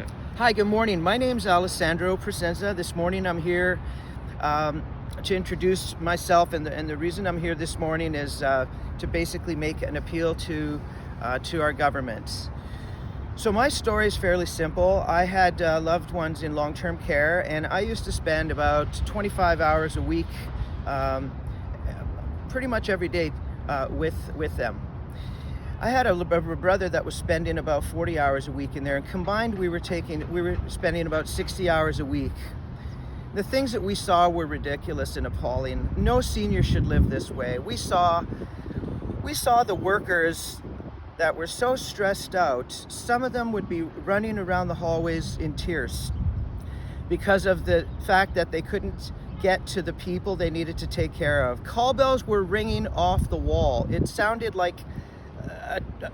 Okay. Hi, good morning. My name's Alessandro Presenza. This morning I'm here to introduce myself, and the reason I'm here this morning is to basically make an appeal to our government. So my story is fairly simple. I had loved ones in long-term care, and I used to spend about 25 hours a week, pretty much every day, with them. I had a brother that was spending about 40 hours a week in there, and combined we were spending about 60 hours a week. The things that we saw were ridiculous and appalling. No senior should live this way. We saw the workers that were so stressed out. Some of them would be running around the hallways in tears because of the fact that they couldn't get to the people they needed to take care of. Call bells were ringing off the wall. It sounded like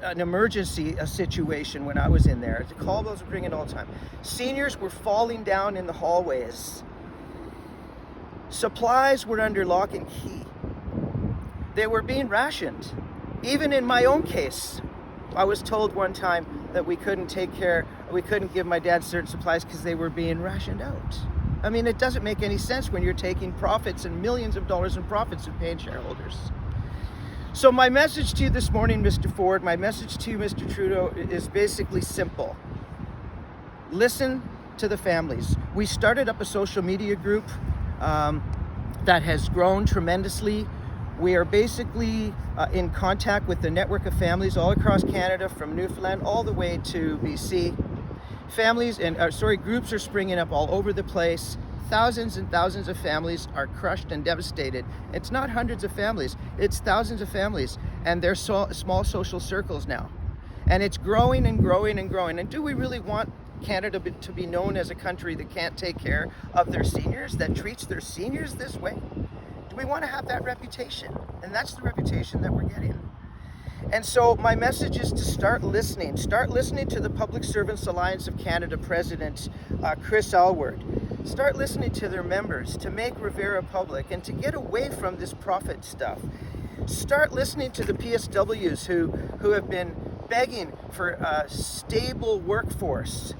an emergency situation when I was in there. The call bells were ringing all the time. Seniors were falling down in the hallways. Supplies were under lock and key. They were being rationed. Even in my own case, I was told one time that we couldn't give my dad certain supplies because they were being rationed out. I mean, it doesn't make any sense when you're taking profits and millions of dollars in profits and paying shareholders. So my message to you this morning, Mr. Ford, my message to you, Mr. Trudeau, is basically simple. Listen to the families. We started up a social media group that has grown tremendously. We are basically in contact with the network of families all across Canada, from Newfoundland all the way to BC. Groups are springing up all over the place. Thousands and thousands of families are crushed and devastated. It's not hundreds of families, it's thousands of families, and they're small social circles now. And it's growing and growing and growing. And do we really want Canada to be known as a country that can't take care of their seniors, that treats their seniors this way? Do we want to have that reputation? And that's the reputation that we're getting. And so my message is to start listening. Start listening to the Public Servants Alliance of Canada President Chris Alward. Start listening to their members to make Rivera public and to get away from this profit stuff. Start listening to the PSWs who have been begging for a stable workforce.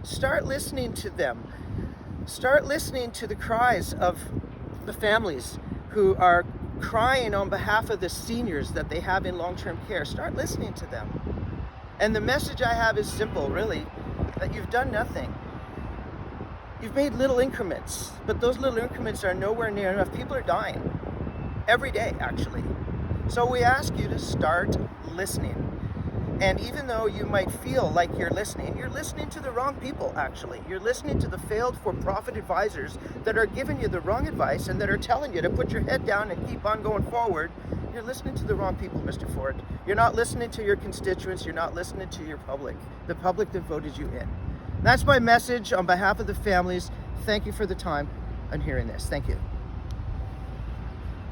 Start listening to them. Start listening to the cries of the families who are crying on behalf of the seniors that they have in long-term care. Start listening to them. And the message I have is simple, really, that you've done nothing. You've made little increments, but those little increments are nowhere near enough. People are dying every day, actually. So we ask you to start listening. And even though you might feel like you're listening to the wrong people, actually. You're listening to the failed for-profit advisors that are giving you the wrong advice and that are telling you to put your head down and keep on going forward. You're listening to the wrong people, Mr. Ford. You're not listening to your constituents. You're not listening to your public, the public that voted you in. That's my message on behalf of the families. Thank you for the time on hearing this. Thank you.